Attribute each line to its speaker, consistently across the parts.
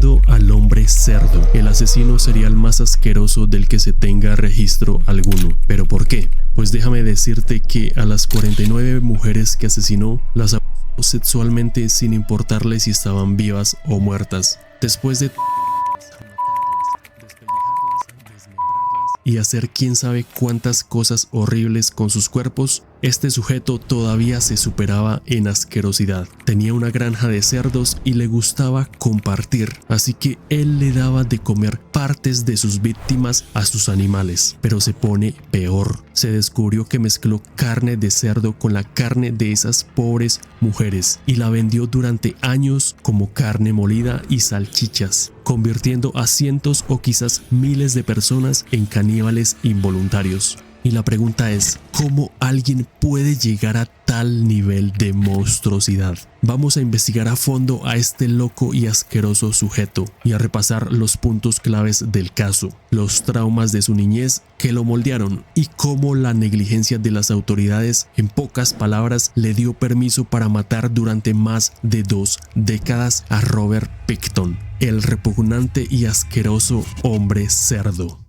Speaker 1: Conociendo al hombre cerdo, el asesino serial más asqueroso del que se tenga registro alguno. ¿Pero por qué? Pues déjame decirte que a las 49 mujeres que asesinó, las abusó sexualmente sin importarle si estaban vivas o muertas. Después de y hacer quién sabe cuántas cosas horribles con sus cuerpos, este sujeto todavía se superaba en asquerosidad. Tenía una granja de cerdos y le gustaba compartir, así que él le daba de comer partes de sus víctimas a sus animales. Pero se pone peor. Se descubrió que mezcló carne de cerdo con la carne de esas pobres mujeres y la vendió durante años como carne molida y salchichas, convirtiendo a cientos o quizás miles de personas en caníbales involuntarios. Y la pregunta es, ¿cómo alguien puede llegar a tal nivel de monstruosidad? Vamos a investigar a fondo a este loco y asqueroso sujeto y a repasar los puntos claves del caso, los traumas de su niñez que lo moldearon y cómo la negligencia de las autoridades, en pocas palabras, le dio permiso para matar durante más de 2 décadas a Robert Pickton, el repugnante y asqueroso hombre cerdo.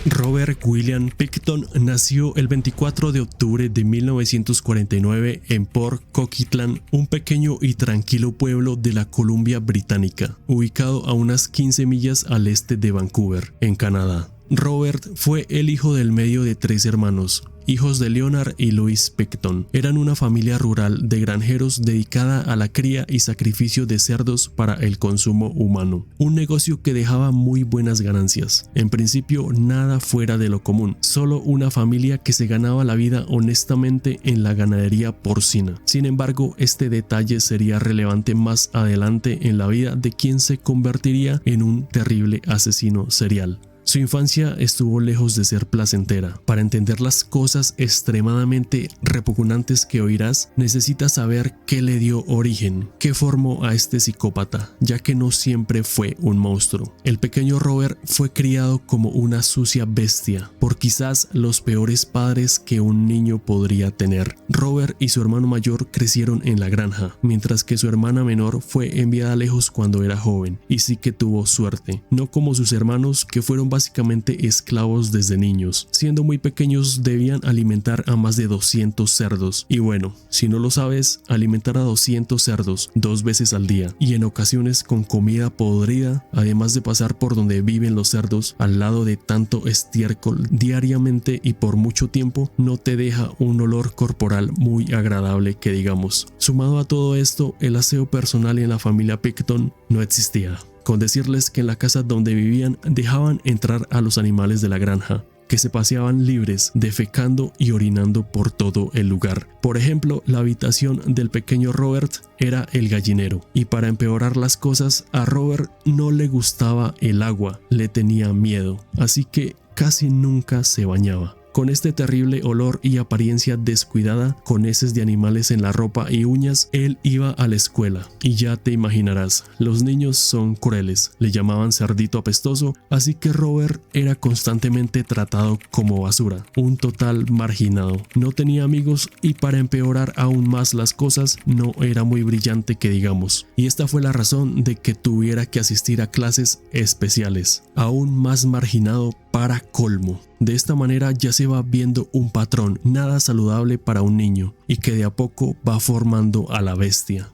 Speaker 1: Robert William Pickton nació el 24 de octubre de 1949 en Port Coquitlam, un pequeño y tranquilo pueblo de la Columbia Británica, ubicado a unas 15 millas al este de Vancouver, en Canadá. Robert fue el hijo del medio de 3 hermanos, hijos de Leonard y Louise Pickton. Eran una familia rural de granjeros dedicada a la cría y sacrificio de cerdos para el consumo humano, un negocio que dejaba muy buenas ganancias. En principio nada fuera de lo común, solo una familia que se ganaba la vida honestamente en la ganadería porcina. Sin embargo, este detalle sería relevante más adelante en la vida de quien se convertiría en un terrible asesino serial. Su infancia estuvo lejos de ser placentera. Para entender las cosas extremadamente repugnantes que oirás, necesitas saber qué le dio origen, qué formó a este psicópata, ya que no siempre fue un monstruo. El pequeño Robert fue criado como una sucia bestia, por quizás los peores padres que un niño podría tener. Robert y su hermano mayor crecieron en la granja, mientras que su hermana menor fue enviada lejos cuando era joven, y sí que tuvo suerte, no como sus hermanos que fueron básicamente esclavos desde niños. Siendo muy pequeños debían alimentar a más de 200 cerdos. Y bueno, si no lo sabes, alimentar a 200 cerdos 2 veces al día y en ocasiones con comida podrida, además de pasar por donde viven los cerdos al lado de tanto estiércol diariamente y por mucho tiempo, no te deja un olor corporal muy agradable que digamos. Sumado a todo esto, el aseo personal en la familia Pickton no existía. Con decirles que en la casa donde vivían dejaban entrar a los animales de la granja, que se paseaban libres, defecando y orinando por todo el lugar. Por ejemplo, la habitación del pequeño Robert era el gallinero, y para empeorar las cosas, a Robert no le gustaba el agua, le tenía miedo, así que casi nunca se bañaba. Con este terrible olor y apariencia descuidada, con heces de animales en la ropa y uñas, él iba a la escuela. Y ya te imaginarás, los niños son crueles, le llamaban cerdito apestoso, así que Robert era constantemente tratado como basura, un total marginado. No tenía amigos y para empeorar aún más las cosas, no era muy brillante que digamos. Y esta fue la razón de que tuviera que asistir a clases especiales, aún más marginado para colmo. De esta manera ya se va viendo un patrón nada saludable para un niño y que de a poco va formando a la bestia.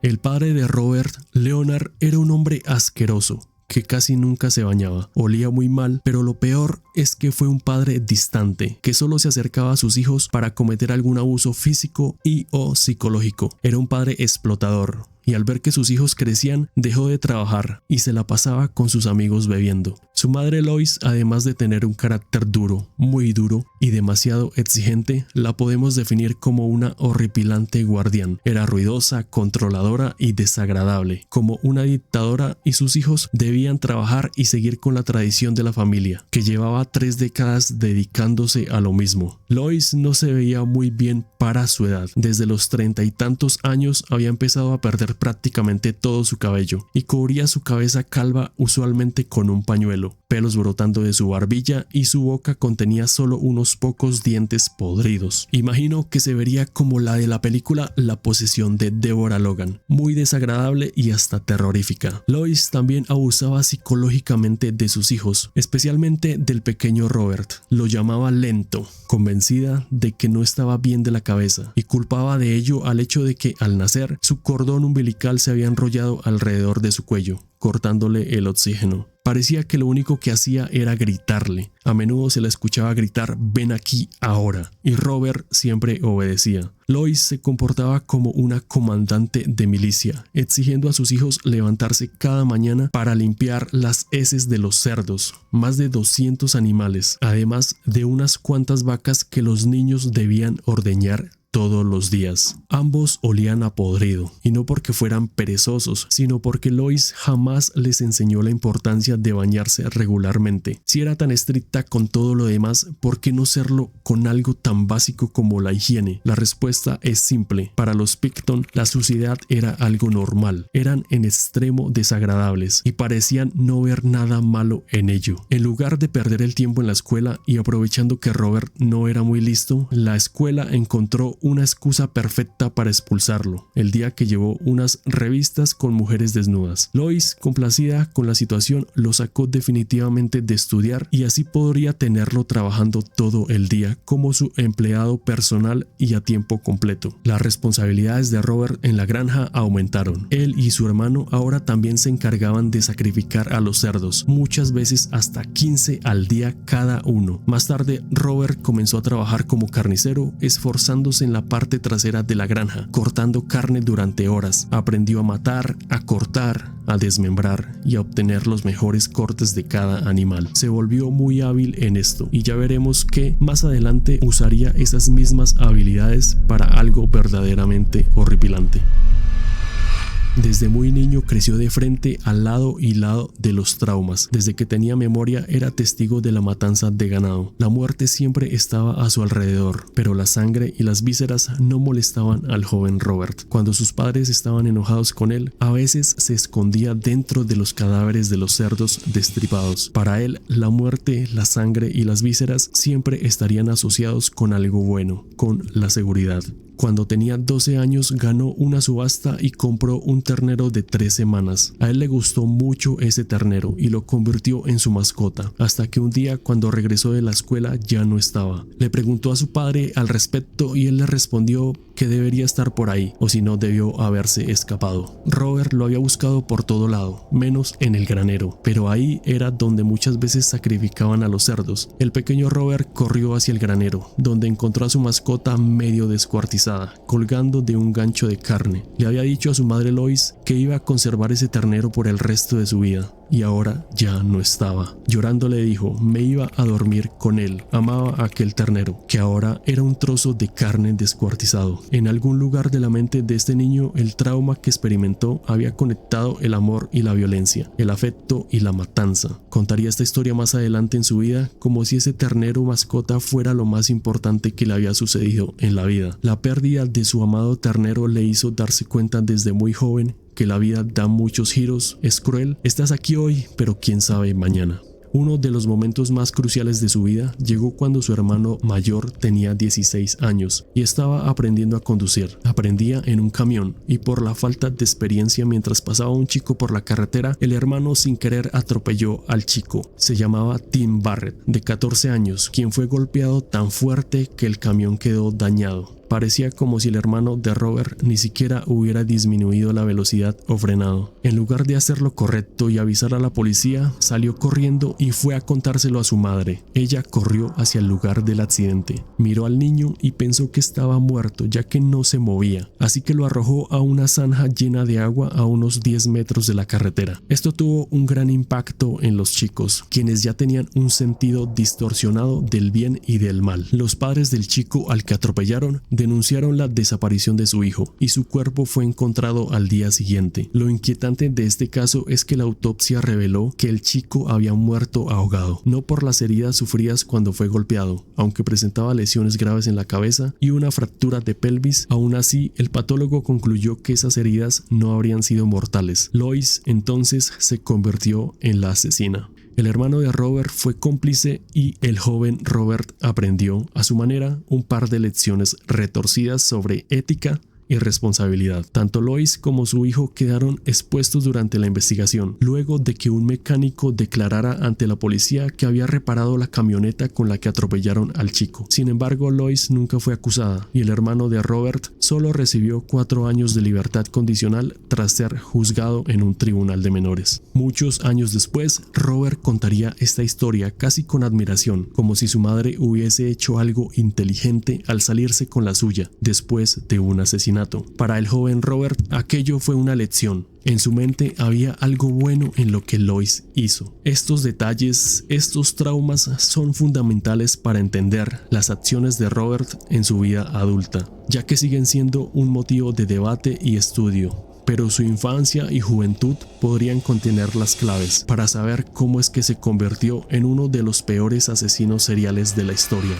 Speaker 1: El padre de Robert, Leonard, era un hombre asqueroso que casi nunca se bañaba, olía muy mal, pero lo peor es que fue un padre distante, que solo se acercaba a sus hijos para cometer algún abuso físico y o psicológico. Era un padre explotador. Y al ver que sus hijos crecían, dejó de trabajar y se la pasaba con sus amigos bebiendo. Su madre Lois, además de tener un carácter duro, muy duro y demasiado exigente, la podemos definir como una horripilante guardián. Era ruidosa, controladora y desagradable, como una dictadora, y sus hijos debían trabajar y seguir con la tradición de la familia, que llevaba 3 décadas dedicándose a lo mismo. Lois no se veía muy bien para su edad. Desde los 30 y tantos años había empezado a perder perder prácticamente todo su cabello y cubría su cabeza calva usualmente con un pañuelo, pelos brotando de su barbilla y su boca contenía solo unos pocos dientes podridos. Imagino que se vería como la de la película La posesión de Deborah Logan, muy desagradable y hasta terrorífica. Lois también abusaba psicológicamente de sus hijos, especialmente del pequeño Robert. Lo llamaba lento, convencida de que no estaba bien de la cabeza, y culpaba de ello al hecho de que al nacer su cordón umbilical se había enrollado alrededor de su cuello, cortándole el oxígeno. Parecía que lo único que hacía era gritarle. A menudo se la escuchaba gritar "ven aquí ahora", y Robert siempre obedecía. Lois se comportaba como una comandante de milicia, exigiendo a sus hijos levantarse cada mañana para limpiar las heces de los cerdos, más de 200 animales, además de unas cuantas vacas que los niños debían ordeñar todos los días. Ambos olían a podrido, y no porque fueran perezosos, sino porque Lois jamás les enseñó la importancia de bañarse regularmente. Si era tan estricta con todo lo demás, ¿por qué no serlo con algo tan básico como la higiene? La respuesta es simple. Para los Picton, la suciedad era algo normal. Eran en extremo desagradables y parecían no ver nada malo en ello. En lugar de perder el tiempo en la escuela y aprovechando que Robert no era muy listo, la escuela encontró una excusa perfecta para expulsarlo, el día que llevó unas revistas con mujeres desnudas. Lois, complacida con la situación, lo sacó definitivamente de estudiar y así podría tenerlo trabajando todo el día como su empleado personal y a tiempo completo. Las responsabilidades de Robert en la granja aumentaron. Él y su hermano ahora también se encargaban de sacrificar a los cerdos, muchas veces hasta 15 al día cada uno. Más tarde, Robert comenzó a trabajar como carnicero, esforzándose en la parte trasera de la granja, cortando carne durante horas. Aprendió a matar, a cortar, a desmembrar y a obtener los mejores cortes de cada animal. Se volvió muy hábil en esto y ya veremos que más adelante usaría esas mismas habilidades para algo verdaderamente horripilante. Desde muy niño creció de frente al lado y lado de los traumas. Desde que tenía memoria era testigo de la matanza de ganado. La muerte siempre estaba a su alrededor, pero la sangre y las vísceras no molestaban al joven Robert. Cuando sus padres estaban enojados con él, a veces se escondía dentro de los cadáveres de los cerdos destripados. Para él, la muerte, la sangre y las vísceras siempre estarían asociados con algo bueno, con la seguridad. Cuando tenía 12 años ganó una subasta y compró un ternero de 3 semanas. A él le gustó mucho ese ternero y lo convirtió en su mascota, hasta que un día cuando regresó de la escuela ya no estaba. Le preguntó a su padre al respecto y él le respondió que debería estar por ahí, o si no debió haberse escapado. Robert lo había buscado por todo lado, menos en el granero, pero ahí era donde muchas veces sacrificaban a los cerdos. El pequeño Robert corrió hacia el granero, donde encontró a su mascota medio descuartizada, colgando de un gancho de carne. Le había dicho a su madre Lois que iba a conservar ese ternero por el resto de su vida, y ahora ya no estaba. Llorando le dijo, me iba a dormir con él, amaba a aquel ternero, que ahora era un trozo de carne descuartizado. En algún lugar de la mente de este niño, el trauma que experimentó había conectado el amor y la violencia, el afecto y la matanza. Contaría esta historia más adelante en su vida, como si ese ternero mascota fuera lo más importante que le había sucedido en la vida. La pérdida de su amado ternero le hizo darse cuenta desde muy joven que la vida da muchos giros, es cruel, estás aquí hoy, pero quién sabe mañana. Uno de los momentos más cruciales de su vida llegó cuando su hermano mayor tenía 16 años y estaba aprendiendo a conducir. Aprendía en un camión y por la falta de experiencia mientras pasaba un chico por la carretera, el hermano sin querer atropelló al chico. Se llamaba Tim Barrett, de 14 años, quien fue golpeado tan fuerte que el camión quedó dañado. Parecía como si el hermano de Robert ni siquiera hubiera disminuido la velocidad o frenado. En lugar de hacer lo correcto y avisar a la policía, salió corriendo y fue a contárselo a su madre. Ella corrió hacia el lugar del accidente, miró al niño y pensó que estaba muerto ya que no se movía, así que lo arrojó a una zanja llena de agua a unos 10 metros de la carretera. Esto tuvo un gran impacto en los chicos, quienes ya tenían un sentido distorsionado del bien y del mal. Los padres del chico al que atropellaron denunciaron la desaparición de su hijo y su cuerpo fue encontrado al día siguiente. Lo inquietante de este caso es que la autopsia reveló que el chico había muerto ahogado, no por las heridas sufridas cuando fue golpeado, aunque presentaba lesiones graves en la cabeza y una fractura de pelvis. Aún así, el patólogo concluyó que esas heridas no habrían sido mortales. Lois entonces se convirtió en la asesina. El hermano de Robert fue cómplice y el joven Robert aprendió, a su manera, un par de lecciones retorcidas sobre ética y responsabilidad. Tanto Lois como su hijo quedaron expuestos durante la investigación, luego de que un mecánico declarara ante la policía que había reparado la camioneta con la que atropellaron al chico. Sin embargo, Lois nunca fue acusada y el hermano de Robert solo recibió 4 años de libertad condicional tras ser juzgado en un tribunal de menores. Muchos años después, Robert contaría esta historia casi con admiración, como si su madre hubiese hecho algo inteligente al salirse con la suya después de un asesinato. Para el joven Robert, aquello fue una lección. En su mente había algo bueno en lo que Lois hizo. Estos detalles, estos traumas son fundamentales para entender las acciones de Robert en su vida adulta, ya que siguen siendo un motivo de debate y estudio. Pero su infancia y juventud podrían contener las claves para saber cómo es que se convirtió en uno de los peores asesinos seriales de la historia.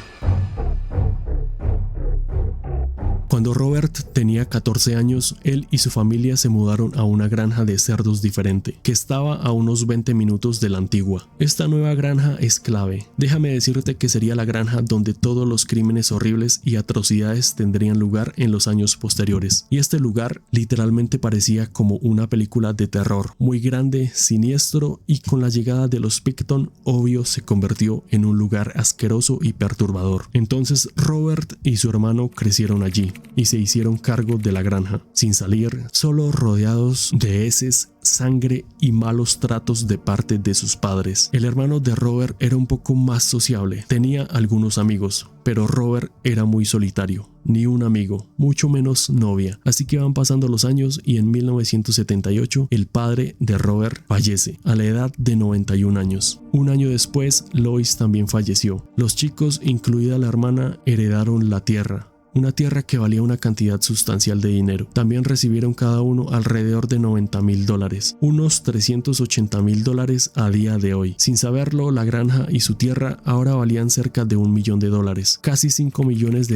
Speaker 1: Cuando Robert tenía 14 años, él y su familia se mudaron a una granja de cerdos diferente, que estaba a unos 20 minutos de la antigua. Esta nueva granja es clave. Déjame decirte que sería la granja donde todos los crímenes horribles y atrocidades tendrían lugar en los años posteriores. Y este lugar literalmente parecía como una película de terror, muy grande, siniestro, y con la llegada de los Picton, obvio, se convirtió en un lugar asqueroso y perturbador. Entonces Robert y su hermano crecieron allí y se hicieron cargo de la granja, sin salir, solo rodeados de heces, sangre y malos tratos de parte de sus padres. El hermano de Robert era un poco más sociable, tenía algunos amigos, pero Robert era muy solitario, ni un amigo, mucho menos novia. Así que van pasando los años y en 1978 el padre de Robert fallece a la edad de 91 años. Un año después, Lois también falleció. Los chicos, incluida la hermana, heredaron la tierra. Una tierra que valía una cantidad sustancial de dinero. También recibieron cada uno alrededor de $90,000, unos $380,000 a día de hoy. Sin saberlo, la granja y su tierra ahora valían cerca de $1 millón, casi $5 millones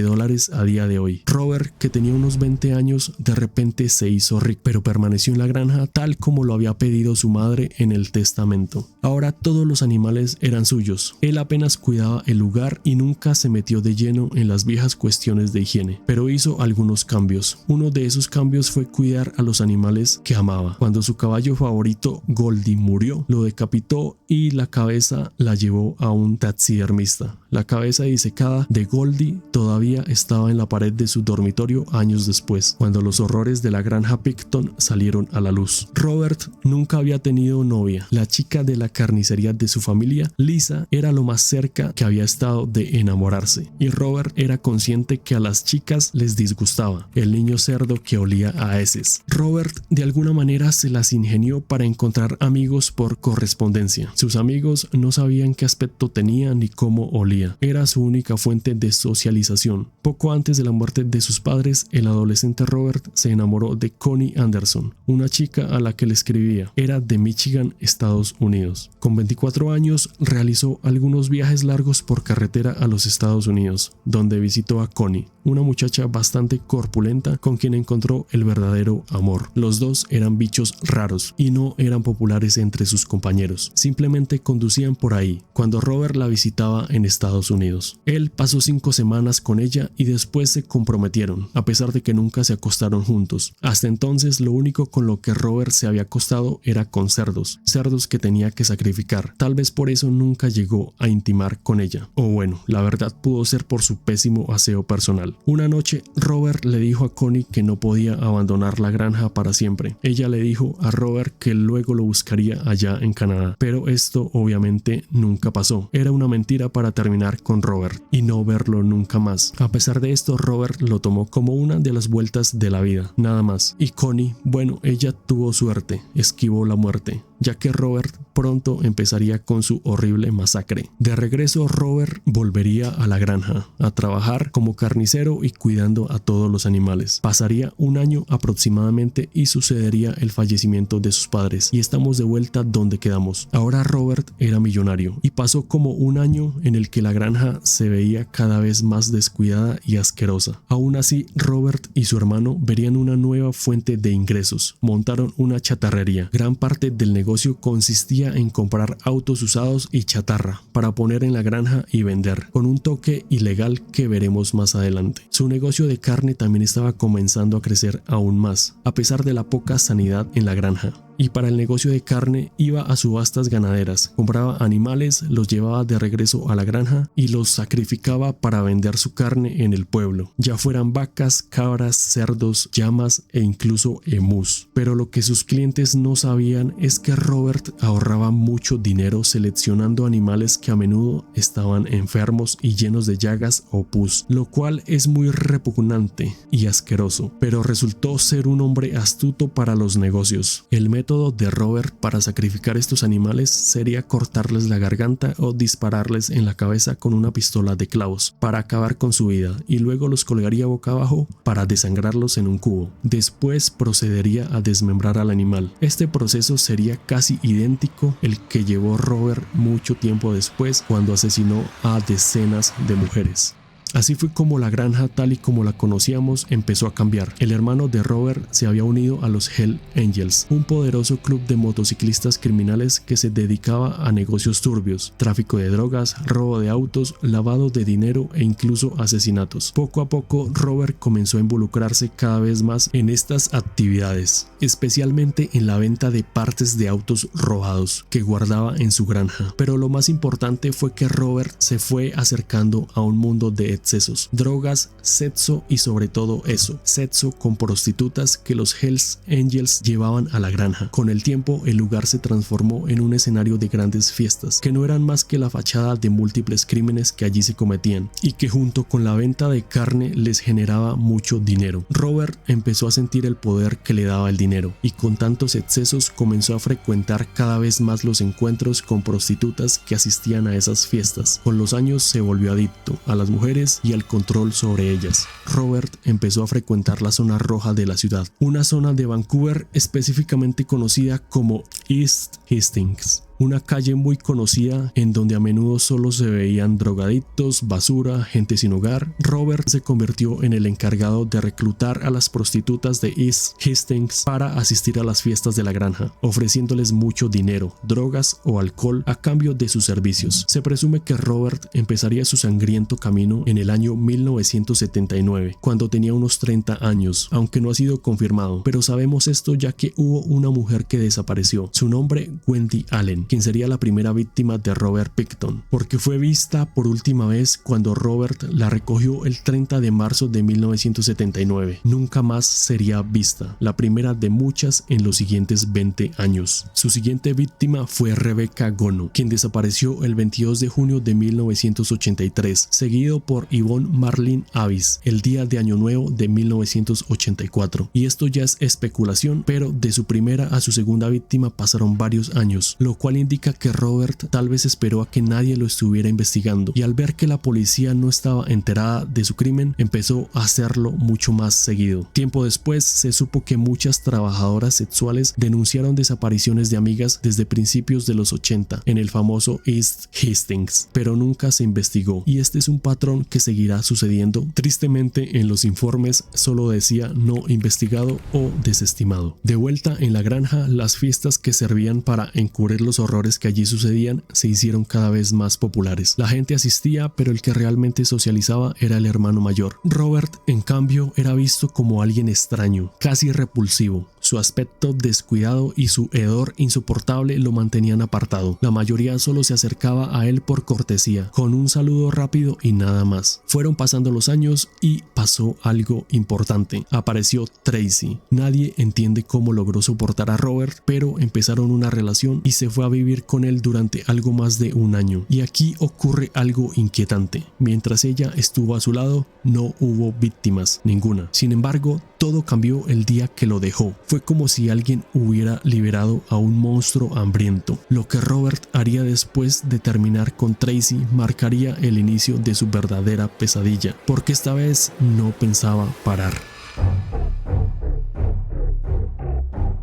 Speaker 1: a día de hoy. Robert, que tenía unos 20 años, de repente se hizo rico, pero permaneció en la granja tal como lo había pedido su madre en el testamento. Ahora todos los animales eran suyos. Él apenas cuidaba el lugar y nunca se metió de lleno en las viejas cuestiones de higiene, pero hizo algunos cambios. Uno de esos cambios fue cuidar a los animales que amaba. Cuando su caballo favorito, Goldie, murió, lo decapitó y la cabeza la llevó a un taxidermista. La cabeza disecada de Goldie todavía estaba en la pared de su dormitorio años después, cuando los horrores de la granja Picton salieron a la luz. Robert nunca había tenido novia. La chica de la carnicería de su familia, Lisa, era lo más cerca que había estado de enamorarse, y Robert era consciente que a las chicas les disgustaba el niño cerdo que olía a heces. Robert de alguna manera se las ingenió para encontrar amigos por correspondencia. Sus amigos no sabían qué aspecto tenía ni cómo olía. Era su única fuente de socialización. Poco antes de la muerte de sus padres, el adolescente Robert se enamoró de Connie Anderson, una chica a la que le escribía. Era de Michigan, Estados Unidos. Con 24 años realizó algunos viajes largos por carretera a los Estados Unidos, donde visitó a Connie, una muchacha bastante corpulenta con quien encontró el verdadero amor. Los dos eran bichos raros y no eran populares entre sus compañeros. Simplemente conducían por ahí cuando Robert la visitaba en Estados Unidos. Él pasó 5 semanas con ella y después se comprometieron, a pesar de que nunca se acostaron juntos. Hasta entonces lo único con lo que Robert se había acostado era con cerdos que tenía que sacrificar. Tal vez por eso nunca llegó a intimar con ella. O bueno, la verdad pudo ser por su pésimo aseo personal. Una noche, Robert le dijo a Connie que no podía abandonar la granja para siempre. Ella le dijo a Robert que luego lo buscaría allá en Canadá, pero esto obviamente nunca pasó. Era una mentira para terminar con Robert y no verlo nunca más. A pesar de esto, Robert lo tomó como una de las vueltas de la vida, nada más. Y Connie, bueno, ella tuvo suerte, esquivó la muerte. ya que Robert pronto empezaría con su horrible masacre. De regreso, Robert volvería a la granja, a trabajar como carnicero y cuidando a todos los animales. Pasaría un año aproximadamente y sucedería el fallecimiento de sus padres, y estamos de vuelta donde quedamos. Ahora Robert era millonario, y pasó como un año en el que la granja se veía cada vez más descuidada y asquerosa. Aún así, Robert y su hermano verían una nueva fuente de ingresos. Montaron una chatarrería. Gran parte del negocio consistía en comprar autos usados y chatarra para poner en la granja y vender, con un toque ilegal que veremos más adelante. Su negocio de carne también estaba comenzando a crecer aún más, a pesar de la poca sanidad en la granja. Y para el negocio de carne iba a subastas ganaderas, compraba animales, los llevaba de regreso a la granja y los sacrificaba para vender su carne en el pueblo, ya fueran vacas, cabras, cerdos, llamas e incluso emús. Pero lo que sus clientes no sabían es que Robert ahorraba mucho dinero seleccionando animales que a menudo estaban enfermos y llenos de llagas o pus, lo cual es muy repugnante y asqueroso, pero resultó ser un hombre astuto para los negocios. El método de Robert para sacrificar estos animales sería cortarles la garganta o dispararles en la cabeza con una pistola de clavos para acabar con su vida, y luego los colgaría boca abajo para desangrarlos en un cubo. Después procedería a desmembrar al animal. Este proceso sería casi idéntico el que llevó Robert mucho tiempo después, cuando asesinó a decenas de mujeres. Así fue como la granja tal y como la conocíamos empezó a cambiar. El hermano de Robert se había unido a los Hell Angels, un poderoso club de motociclistas criminales que se dedicaba a negocios turbios, tráfico de drogas, robo de autos, lavado de dinero e incluso asesinatos. Poco a poco, Robert comenzó a involucrarse cada vez más en estas actividades, especialmente en la venta de partes de autos robados que guardaba en su granja. Pero lo más importante fue que Robert se fue acercando a un mundo de excesos, drogas, sexo y sobre todo eso, sexo con prostitutas que los Hells Angels llevaban a la granja. Con el tiempo, el lugar se transformó en un escenario de grandes fiestas, que no eran más que la fachada de múltiples crímenes que allí se cometían, y que junto con la venta de carne les generaba mucho dinero. Robert empezó a sentir el poder que le daba el dinero, y con tantos excesos comenzó a frecuentar cada vez más los encuentros con prostitutas que asistían a esas fiestas. Con los años se volvió adicto a las mujeres y al control sobre ellas. Robert empezó a frecuentar la zona roja de la ciudad, una zona de Vancouver específicamente conocida como East Hastings, una calle muy conocida en donde a menudo solo se veían drogadictos, basura, gente sin hogar. Robert se convirtió en el encargado de reclutar a las prostitutas de East Hastings para asistir a las fiestas de la granja, ofreciéndoles mucho dinero, drogas o alcohol a cambio de sus servicios. Se presume que Robert empezaría su sangriento camino en el año 1979, cuando tenía unos 30 años, aunque no ha sido confirmado, pero sabemos esto ya que hubo una mujer que desapareció, su nombre Wendy Allen, quien sería la primera víctima de Robert Pickton, porque fue vista por última vez cuando Robert la recogió el 30 de marzo de 1979. Nunca más sería vista, la primera de muchas en los siguientes 20 años. Su siguiente víctima fue Rebecca Gono, quien desapareció el 22 de junio de 1983, seguido por Yvonne Marlene Avis el día de Año Nuevo de 1984. Y esto ya es especulación, pero de su primera a su segunda víctima pasaron varios años, lo cual indica que Robert tal vez esperó a que nadie lo estuviera investigando, y al ver que la policía no estaba enterada de su crimen, empezó a hacerlo mucho más seguido. Tiempo después se supo que muchas trabajadoras sexuales denunciaron desapariciones de amigas desde principios de los 80 en el famoso East Hastings, pero nunca se investigó, y este es un patrón que seguirá sucediendo. Tristemente, en los informes solo decía no investigado o desestimado. De vuelta en la granja, las fiestas que servían para encubrir los horrores que allí sucedían se hicieron cada vez más populares. La gente asistía, pero el que realmente socializaba era el hermano mayor. Robert, en cambio, era visto como alguien extraño, casi repulsivo. Su aspecto descuidado y su hedor insoportable lo mantenían apartado. La mayoría solo se acercaba a él por cortesía, con un saludo rápido y nada más. Fueron pasando los años y pasó algo importante. Apareció Tracy. Nadie entiende cómo logró soportar a Robert, pero empezaron una relación y se fue a vivir con él durante algo más de un año. Y aquí ocurre algo inquietante. Mientras ella estuvo a su lado, no hubo víctimas, ninguna. Sin embargo, todo cambió el día que lo dejó. Fue Fue como si alguien hubiera liberado a un monstruo hambriento. Lo que Robert haría después de terminar con Tracy marcaría el inicio de su verdadera pesadilla, porque esta vez no pensaba parar.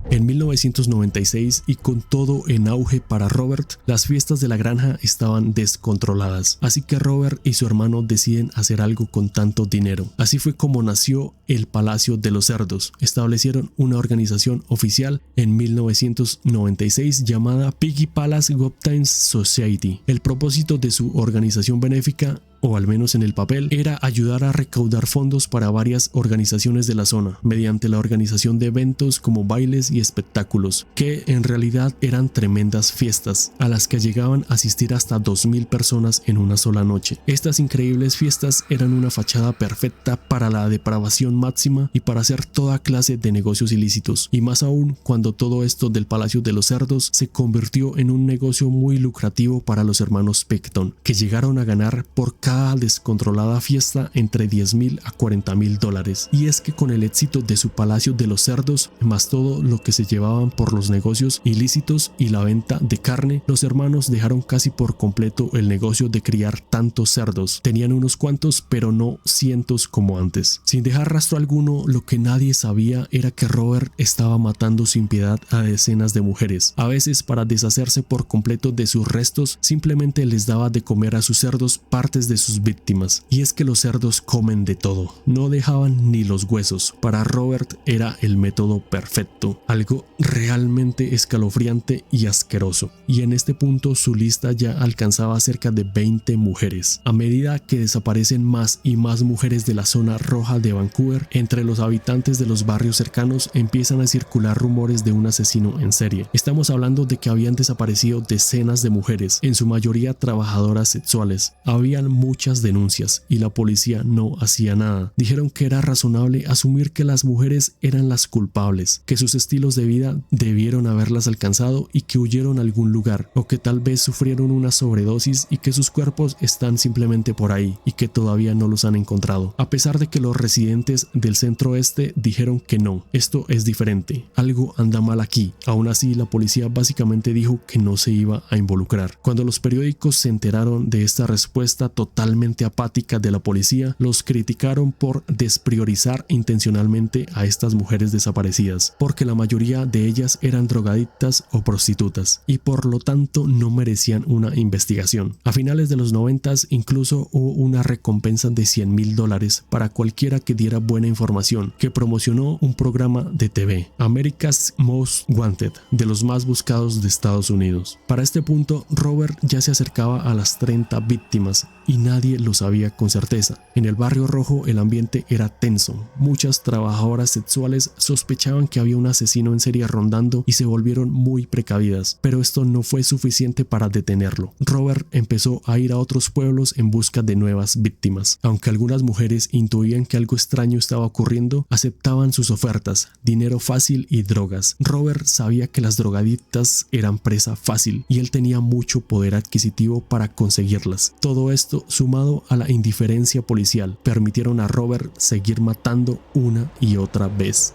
Speaker 1: En 1996, y con todo en auge para Robert, las fiestas de la granja estaban descontroladas, así que Robert y su hermano deciden hacer algo con tanto dinero. Así fue como nació el Palacio de los Cerdos. Establecieron una organización oficial en 1996 llamada Piggy Palace Goblins Society. El propósito de su organización benéfica, o al menos en el papel, era ayudar a recaudar fondos para varias organizaciones de la zona, mediante la organización de eventos como bailes y espectáculos, que en realidad eran tremendas fiestas, a las que llegaban a asistir hasta 2000 personas en una sola noche. Estas increíbles fiestas eran una fachada perfecta para la depravación máxima y para hacer toda clase de negocios ilícitos, y más aún cuando todo esto del Palacio de los Cerdos se convirtió en un negocio muy lucrativo para los hermanos Picton, que llegaron a ganar por cada descontrolada fiesta entre $10,000 a $40,000. Y es que con el éxito de su Palacio de los Cerdos, más todo lo que se llevaban por los negocios ilícitos y la venta de carne, los hermanos dejaron casi por completo el negocio de criar tantos cerdos. Tenían unos cuantos, pero no cientos como antes. Sin dejar rastro alguno, lo que nadie sabía era que Robert estaba matando sin piedad a decenas de mujeres. A veces, para deshacerse por completo de sus restos, simplemente les daba de comer a sus cerdos partes de sus víctimas. Y es que los cerdos comen de todo, no dejaban ni los huesos. Para Robert era el método perfecto, algo realmente escalofriante y asqueroso. Y en este punto su lista ya alcanzaba cerca de 20 mujeres. A medida que desaparecen más y más mujeres de la zona roja de Vancouver, entre los habitantes de los barrios cercanos empiezan a circular rumores de un asesino en serie. Estamos hablando de que habían desaparecido decenas de mujeres, en su mayoría trabajadoras sexuales. Habían muchas denuncias y la policía no hacía nada. Dijeron que era razonable asumir que las mujeres eran las culpables, que sus estilos de vida debieron haberlas alcanzado y que huyeron a algún lugar, o que tal vez sufrieron una sobredosis y que sus cuerpos están simplemente por ahí y que todavía no los han encontrado. A pesar de que los residentes del centro oeste dijeron que no, esto es diferente, algo anda mal aquí. Aún así, la policía básicamente dijo que no se iba a involucrar. Cuando los periódicos se enteraron de esta respuesta totalmente apática de la policía, los criticaron por despriorizar intencionalmente a estas mujeres desaparecidas, porque la mayoría de ellas eran drogadictas o prostitutas y por lo tanto no merecían una investigación. A finales de los 90s incluso hubo una recompensa de $100,000 para cualquiera que diera buena información, que promocionó un programa de TV, America's Most Wanted, de los más buscados de Estados Unidos. Para este punto, Robert ya se acercaba a las 30 víctimas y nadie lo sabía con certeza. En el barrio rojo el ambiente era tenso. Muchas trabajadoras sexuales sospechaban que había un asesino en serie rondando y se volvieron muy precavidas, pero esto no fue suficiente para detenerlo. Robert empezó a ir a otros pueblos en busca de nuevas víctimas. Aunque algunas mujeres intuían que algo extraño estaba ocurriendo, aceptaban sus ofertas, dinero fácil y drogas. Robert sabía que las drogadictas eran presa fácil y él tenía mucho poder adquisitivo para conseguirlas. Todo esto, sumado a la indiferencia policial, permitieron a Robert seguir matando una y otra vez.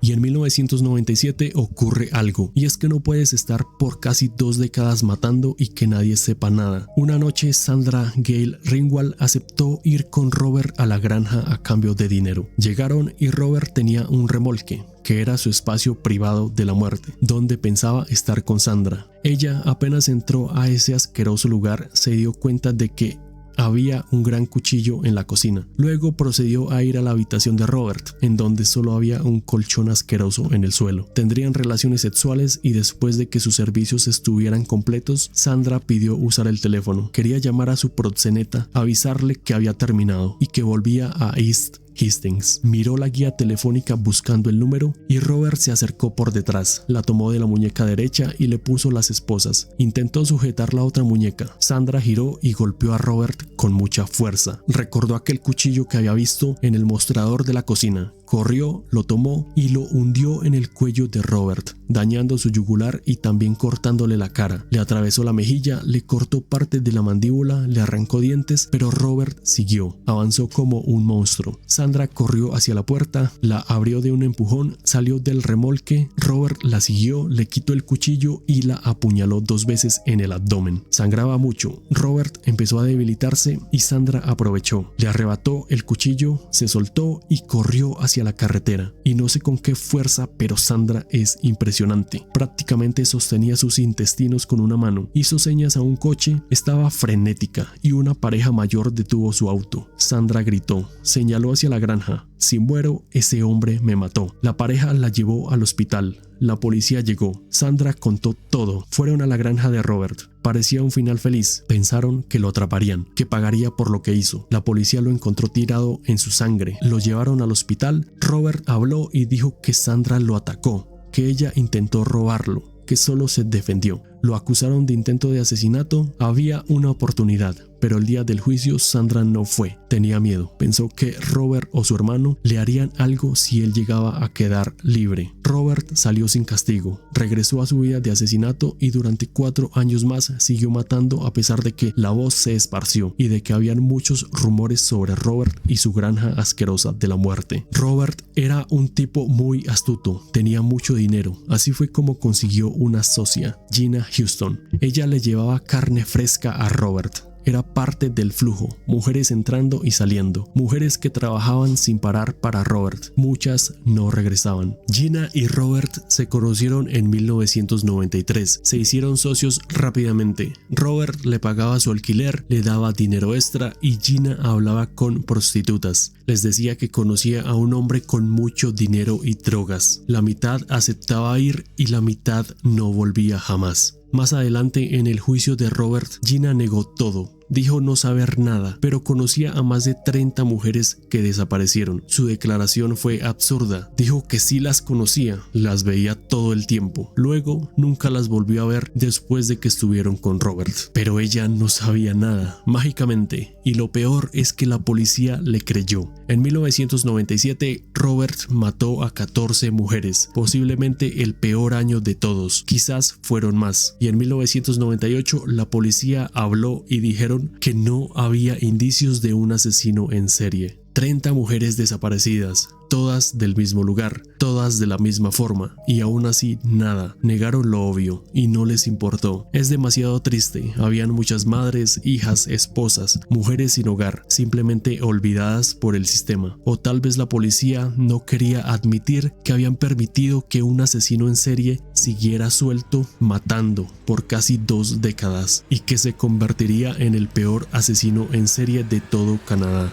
Speaker 1: Y en 1997 ocurre algo, y es que no puedes estar por casi 2 décadas matando y que nadie sepa nada. Una noche Sandra Gail Ringwald aceptó ir con Robert a la granja a cambio de dinero. Llegaron y Robert tenía un remolque, que era su espacio privado de la muerte, donde pensaba estar con Sandra. Ella apenas entró a ese asqueroso lugar se dio cuenta de que había un gran cuchillo en la cocina. Luego procedió a ir a la habitación de Robert, en donde solo había un colchón asqueroso en el suelo. Tendrían relaciones sexuales y después de que sus servicios estuvieran completos, Sandra pidió usar el teléfono. Quería llamar a su proxeneta, avisarle que había terminado y que volvía a East Hastings. Miró la guía telefónica buscando el número y Robert se acercó por detrás, la tomó de la muñeca derecha y le puso las esposas. Intentó sujetar la otra muñeca. Sandra giró y golpeó a Robert con mucha fuerza. Recordó aquel cuchillo que había visto en el mostrador de la cocina. Corrió, lo tomó y lo hundió en el cuello de Robert, dañando su yugular y también cortándole la cara. Le atravesó la mejilla, le cortó parte de la mandíbula, le arrancó dientes, pero Robert siguió. Avanzó como un monstruo. Sandra corrió hacia la puerta, la abrió de un empujón, salió del remolque. Robert la siguió, le quitó el cuchillo y la apuñaló 2 veces en el abdomen. Sangraba mucho. Robert empezó a debilitarse y Sandra aprovechó. Le arrebató el cuchillo, se soltó y corrió hacia la carretera. Y no sé con qué fuerza, pero Sandra es impresionante. Prácticamente sostenía sus intestinos con una mano. Hizo señas a un coche, estaba frenética y una pareja mayor detuvo su auto. Sandra gritó, señaló hacia la granja. Si muero, ese hombre me mató. La pareja la llevó al hospital. La policía llegó. Sandra contó todo. Fueron a la granja de Robert. Parecía un final feliz. Pensaron que lo atraparían, que pagaría por lo que hizo. La policía lo encontró tirado en su sangre. Lo llevaron al hospital. Robert habló y dijo que Sandra lo atacó, que ella intentó robarlo, que solo se defendió. Lo acusaron de intento de asesinato. Había una oportunidad, pero el día del juicio Sandra no fue. Tenía miedo. Pensó que Robert o su hermano le harían algo si él llegaba a quedar libre. Robert salió sin castigo. Regresó a su vida de asesinato y durante 4 años más siguió matando, a pesar de que la voz se esparció y de que habían muchos rumores sobre Robert y su granja asquerosa de la muerte. Robert era un tipo muy astuto. Tenía mucho dinero. Así fue como consiguió una socia, Gina Houston. Ella le llevaba carne fresca a Robert. Era parte del flujo, mujeres entrando y saliendo, mujeres que trabajaban sin parar para Robert. Muchas no regresaban. Gina y Robert se conocieron en 1993. Se hicieron socios rápidamente. Robert le pagaba su alquiler, le daba dinero extra y Gina hablaba con prostitutas. Les decía que conocía a un hombre con mucho dinero y drogas. La mitad aceptaba ir y la mitad no volvía jamás. Más adelante, en el juicio de Robert, Gina negó todo. Dijo no saber nada, pero conocía a más de 30 mujeres que desaparecieron. Su declaración fue absurda. Dijo que sí las conocía, las veía todo el tiempo. Luego, nunca las volvió a ver después de que estuvieron con Robert. Pero ella no sabía nada, mágicamente. Y lo peor es que la policía le creyó. En 1997, Robert mató a 14 mujeres, posiblemente el peor año de todos. Quizás fueron más. Y en 1998, la policía habló y dijeron que no había indicios de un asesino en serie. 30 mujeres desaparecidas, todas del mismo lugar, todas de la misma forma, y aún así nada. Negaron lo obvio y no les importó. Es demasiado triste. Habían muchas madres, hijas, esposas, mujeres sin hogar, simplemente olvidadas por el sistema. O tal vez la policía no quería admitir que habían permitido que un asesino en serie siguiera suelto matando por casi 2 décadas y que se convertiría en el peor asesino en serie de todo Canadá.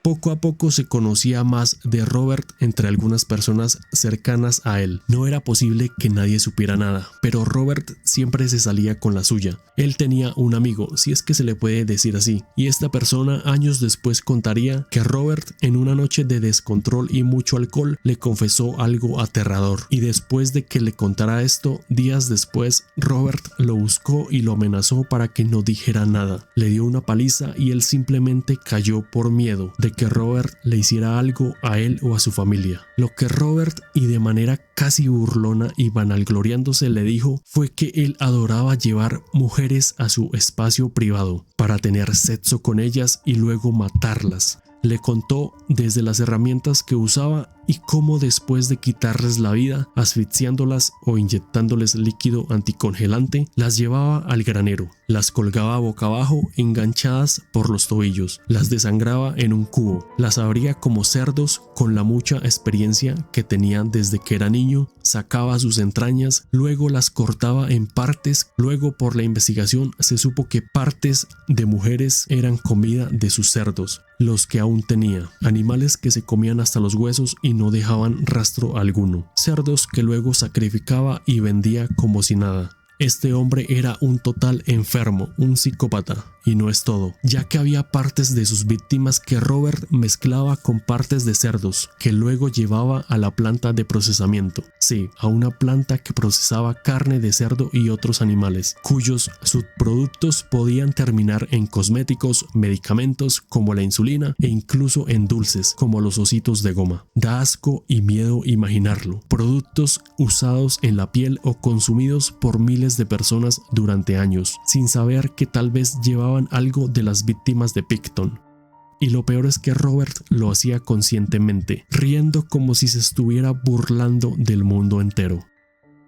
Speaker 1: Poco a poco se conocía más de Robert entre algunas personas cercanas a él. No era posible que nadie supiera nada, pero Robert siempre se salía con la suya. Él tenía un amigo, si es que se le puede decir así, y esta persona años después contaría que Robert, en una noche de descontrol y mucho alcohol, le confesó algo aterrador. Y después de que le contara esto, días después, Robert lo buscó y lo amenazó para que no dijera nada. Le dio una paliza y él simplemente cayó por miedo de que Robert le hiciera algo a él o a su familia. Lo que Robert, y de manera casi burlona y vanagloriándose, le dijo fue que él adoraba llevar mujeres a su espacio privado para tener sexo con ellas y luego matarlas. Le contó desde las herramientas que usaba y cómo después de quitarles la vida, asfixiándolas o inyectándoles líquido anticongelante, las llevaba al granero, las colgaba boca abajo enganchadas por los tobillos, las desangraba en un cubo, las abría como cerdos con la mucha experiencia que tenía desde que era niño, sacaba sus entrañas, luego las cortaba en partes. Luego, por la investigación, se supo que partes de mujeres eran comida de sus cerdos, los que aún tenía, animales que se comían hasta los huesos y no dejaban rastro alguno, cerdos que luego sacrificaba y vendía como si nada. Este hombre era un total enfermo, un psicópata. Y no es todo, ya que había partes de sus víctimas que Robert mezclaba con partes de cerdos, que luego llevaba a la planta de procesamiento. Sí, a una planta que procesaba carne de cerdo y otros animales, cuyos subproductos podían terminar en cosméticos, medicamentos como la insulina e incluso en dulces como los ositos de goma. Da asco y miedo imaginarlo. Productos usados en la piel o consumidos por miles de personas durante años, sin saber que tal vez llevaban algo de las víctimas de Picton. Y lo peor es que Robert lo hacía conscientemente, riendo como si se estuviera burlando del mundo entero.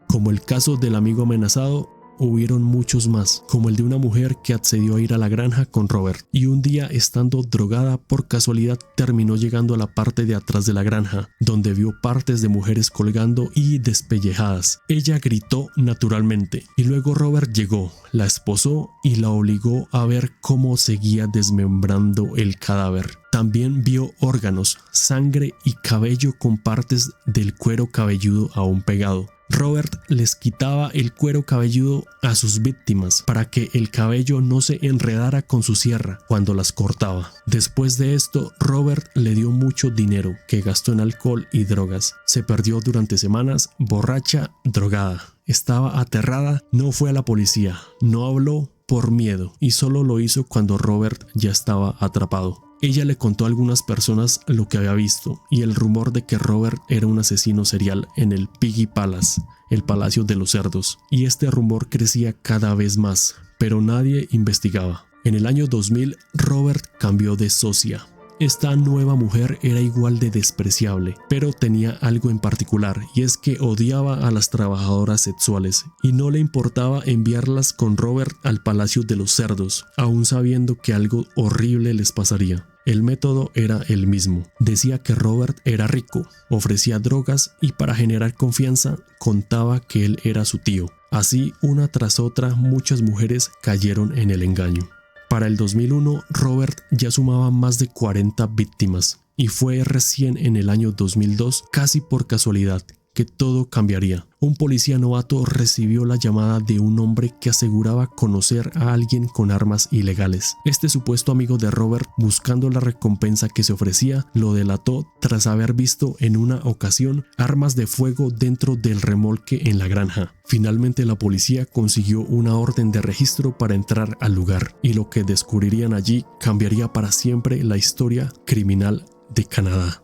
Speaker 1: Como el caso del amigo amenazado, hubieron muchos más, como el de una mujer que accedió a ir a la granja con Robert y un día, estando drogada, por casualidad terminó llegando a la parte de atrás de la granja, donde vio partes de mujeres colgando y despellejadas. Ella gritó naturalmente y luego Robert llegó, la esposó y la obligó a ver cómo seguía desmembrando el cadáver. También vio órganos, sangre y cabello con partes del cuero cabelludo aún pegado. Robert les quitaba el cuero cabelludo a sus víctimas para que el cabello no se enredara con su sierra cuando las cortaba. Después de esto, Robert le dio mucho dinero que gastó en alcohol y drogas. Se perdió durante semanas, borracha, drogada. Estaba aterrada, no fue a la policía, no habló por miedo y solo lo hizo cuando Robert ya estaba atrapado. Ella le contó a algunas personas lo que había visto y el rumor de que Robert era un asesino serial en el Piggy Palace, el Palacio de los Cerdos, y este rumor crecía cada vez más, pero nadie investigaba. En el año 2000, Robert cambió de socia. Esta nueva mujer era igual de despreciable, pero tenía algo en particular, y es que odiaba a las trabajadoras sexuales y no le importaba enviarlas con Robert al Palacio de los Cerdos, aún sabiendo que algo horrible les pasaría. El método era el mismo. Decía que Robert era rico, ofrecía drogas y para generar confianza contaba que él era su tío. Así, una tras otra, muchas mujeres cayeron en el engaño. Para el 2001, Robert ya sumaba más de 40 víctimas y fue recién en el año 2002, casi por casualidad, que todo cambiaría. Un policía novato recibió la llamada de un hombre que aseguraba conocer a alguien con armas ilegales. Este supuesto amigo de Robert, buscando la recompensa que se ofrecía, lo delató tras haber visto en una ocasión armas de fuego dentro del remolque en la granja. Finalmente la policía consiguió una orden de registro para entrar al lugar, y lo que descubrirían allí cambiaría para siempre la historia criminal de Canadá.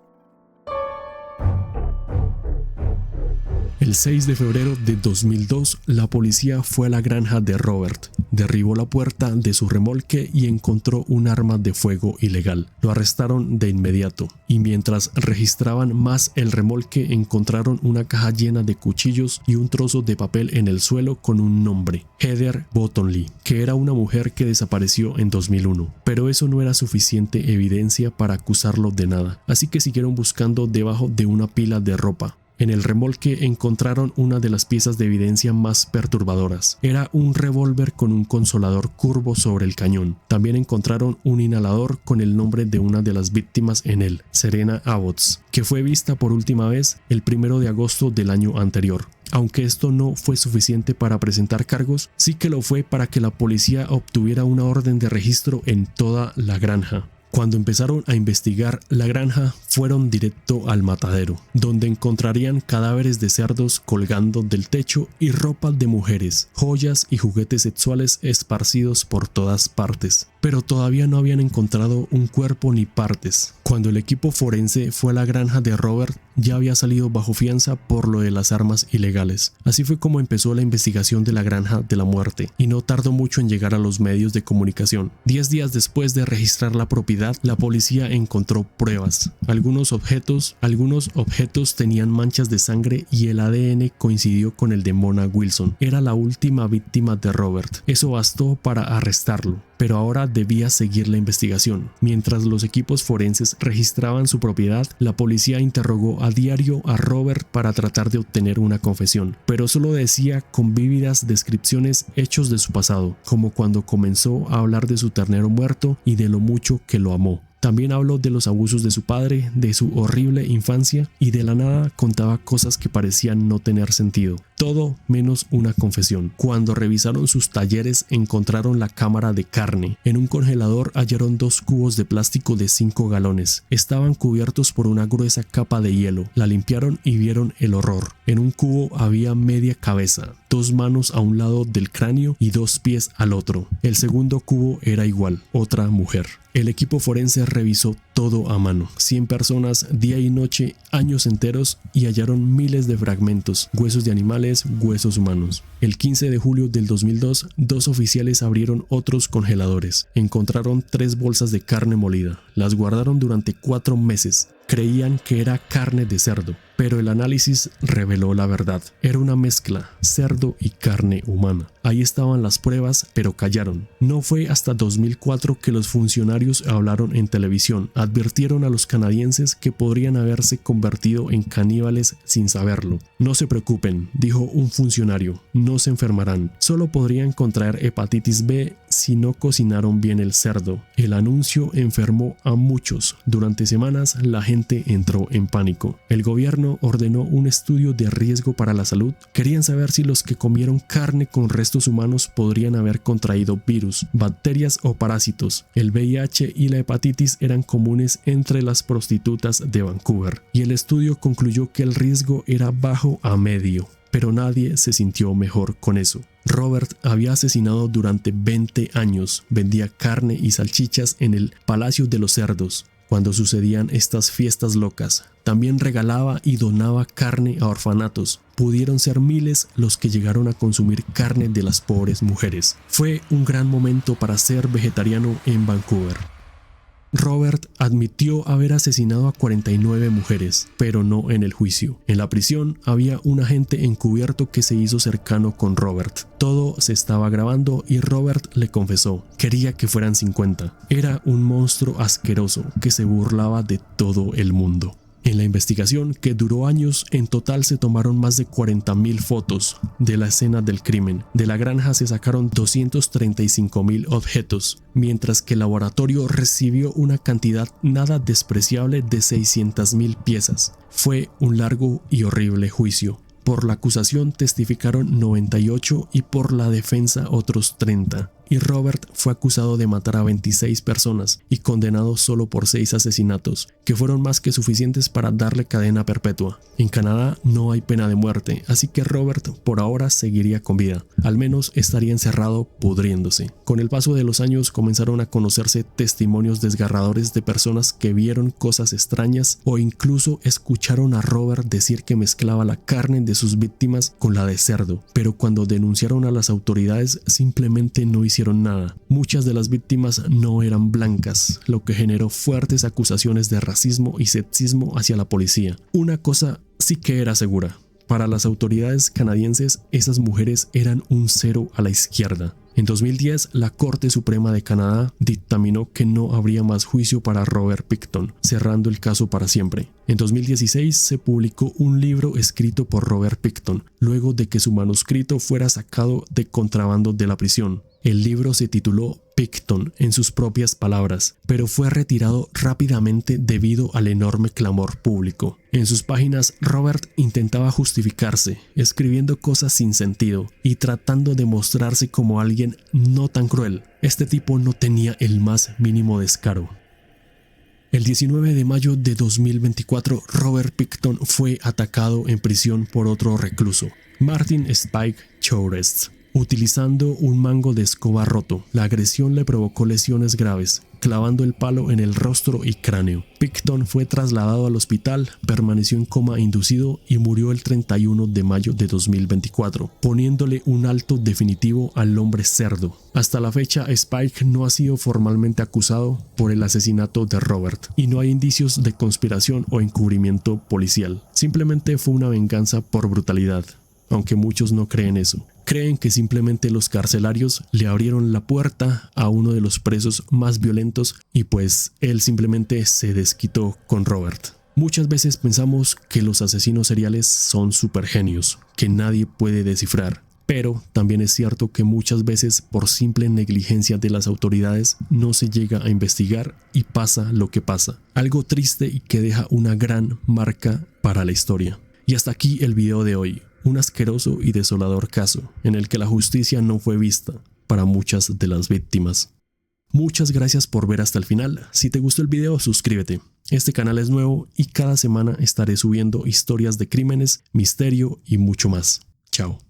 Speaker 1: El 6 de febrero de 2002, la policía fue a la granja de Robert, derribó la puerta de su remolque y encontró un arma de fuego ilegal. Lo arrestaron de inmediato y mientras registraban más el remolque encontraron una caja llena de cuchillos y un trozo de papel en el suelo con un nombre, Heather Bottomley, que era una mujer que desapareció en 2001. Pero eso no era suficiente evidencia para acusarlo de nada, así que siguieron buscando debajo de una pila de ropa. En el remolque encontraron una de las piezas de evidencia más perturbadoras. Era un revólver con un consolador curvo sobre el cañón. También encontraron un inhalador con el nombre de una de las víctimas en él, Serena Abbots, que fue vista por última vez el 1 de agosto del año anterior. Aunque esto no fue suficiente para presentar cargos, sí que lo fue para que la policía obtuviera una orden de registro en toda la granja. Cuando empezaron a investigar la granja, fueron directo al matadero, donde encontrarían cadáveres de cerdos colgando del techo y ropa de mujeres, joyas y juguetes sexuales esparcidos por todas partes. Pero todavía no habían encontrado un cuerpo ni partes. Cuando el equipo forense fue a la granja de Robert, ya había salido bajo fianza por lo de las armas ilegales. Así fue como empezó la investigación de la granja de la muerte, y no tardó mucho en llegar a los medios de comunicación. 10 días después de registrar la propiedad, la policía encontró pruebas. Algunos objetos tenían manchas de sangre y el ADN coincidió con el de Mona Wilson. Era la última víctima de Robert. Eso bastó para arrestarlo. Pero ahora debía seguir la investigación. Mientras los equipos forenses registraban su propiedad, la policía interrogó a diario a Robert para tratar de obtener una confesión, pero solo decía con vívidas descripciones hechos de su pasado, como cuando comenzó a hablar de su ternero muerto y de lo mucho que lo amó. También habló de los abusos de su padre, de su horrible infancia y de la nada contaba cosas que parecían no tener sentido. todo menos una confesión. Cuando revisaron sus talleres encontraron la cámara de carne. En un congelador hallaron 2 cubos de plástico de 5 galones. Estaban cubiertos por una gruesa capa de hielo. La limpiaron y vieron el horror. En un cubo había media cabeza, 2 manos a un lado del cráneo y 2 pies al otro. El segundo cubo era igual, otra mujer. El equipo forense revisó todo a mano. 100 personas, día y noche, años enteros, y hallaron miles de fragmentos, huesos de animales, huesos humanos. El 15 de julio del 2002, 2 oficiales abrieron otros congeladores. Encontraron 3 bolsas de carne molida. Las guardaron durante 4 meses. Creían que era carne de cerdo, pero el análisis reveló la verdad. Era una mezcla, cerdo y carne humana. Ahí estaban las pruebas, pero callaron. No fue hasta 2004 que los funcionarios hablaron en televisión. Advirtieron a los canadienses que podrían haberse convertido en caníbales sin saberlo. No se preocupen, dijo un funcionario, no se enfermarán. Solo podrían contraer hepatitis B si no cocinaron bien el cerdo. El anuncio enfermó a muchos. Durante semanas la gente entró en pánico. El gobierno ordenó un estudio de riesgo para la salud. Querían saber si los que comieron carne con restos humanos podrían haber contraído virus, bacterias o parásitos. El VIH y la hepatitis eran comunes entre las prostitutas de Vancouver, y el estudio concluyó que el riesgo era bajo a medio. Pero nadie se sintió mejor con eso. Robert había asesinado durante 20 años, vendía carne y salchichas en el Palacio de los Cerdos cuando sucedían estas fiestas locas. También regalaba y donaba carne a orfanatos. Pudieron ser miles los que llegaron a consumir carne de las pobres mujeres. Fue un gran momento para ser vegetariano en Vancouver. Robert admitió haber asesinado a 49 mujeres, pero no en el juicio. En la prisión había un agente encubierto que se hizo cercano con Robert. Todo se estaba grabando y Robert le confesó. Quería que fueran 50. Era un monstruo asqueroso que se burlaba de todo el mundo. En la investigación, que duró años, en total se tomaron más de 40,000 fotos de la escena del crimen. De la granja se sacaron 235,000 objetos, mientras que el laboratorio recibió una cantidad nada despreciable de 600,000 piezas. Fue un largo y horrible juicio. Por la acusación testificaron 98 y por la defensa otros 30. Y Robert fue acusado de matar a 26 personas y condenado solo por 6 asesinatos, que fueron más que suficientes para darle cadena perpetua. En Canadá no hay pena de muerte, así que Robert por ahora seguiría con vida. Al menos estaría encerrado pudriéndose. Con el paso de los años comenzaron a conocerse testimonios desgarradores de personas que vieron cosas extrañas o incluso escucharon a Robert decir que mezclaba la carne de sus víctimas con la de cerdo, pero cuando denunciaron a las autoridades simplemente no hicieron nada. Muchas de las víctimas no eran blancas, lo que generó fuertes acusaciones de racismo y sexismo hacia la policía. Una cosa sí que era segura: para las autoridades canadienses, esas mujeres eran un cero a la izquierda. En 2010, la Corte Suprema de Canadá dictaminó que no habría más juicio para Robert Pickton, cerrando el caso para siempre. En 2016 se publicó un libro escrito por Robert Pickton, luego de que su manuscrito fuera sacado de contrabando de la prisión. El libro se tituló Pickton en sus propias palabras, pero fue retirado rápidamente debido al enorme clamor público. En sus páginas, Robert intentaba justificarse, escribiendo cosas sin sentido y tratando de mostrarse como alguien no tan cruel. Este tipo no tenía el más mínimo descaro. El 19 de mayo de 2024, Robert Pickton fue atacado en prisión por otro recluso, Martin Spike Chores, utilizando un mango de escoba roto. La agresión le provocó lesiones graves, clavando el palo en el rostro y cráneo. Pickton fue trasladado al hospital, permaneció en coma inducido y murió el 31 de mayo de 2024, poniéndole un alto definitivo al hombre cerdo. Hasta la fecha, Spike no ha sido formalmente acusado por el asesinato de Robert, y no hay indicios de conspiración o encubrimiento policial. Simplemente fue una venganza por brutalidad, aunque muchos no creen eso. Creen que simplemente los carcelarios le abrieron la puerta a uno de los presos más violentos y pues él simplemente se desquitó con Robert. Muchas veces pensamos que los asesinos seriales son supergenios, que nadie puede descifrar. Pero también es cierto que muchas veces por simple negligencia de las autoridades no se llega a investigar y pasa lo que pasa. Algo triste y que deja una gran marca para la historia. Y hasta aquí el video de hoy. un asqueroso y desolador caso en el que la justicia no fue vista para muchas de las víctimas. Muchas gracias por ver hasta el final. Si te gustó el video, suscríbete. Este canal es nuevo y cada semana estaré subiendo historias de crímenes, misterio y mucho más. Chao.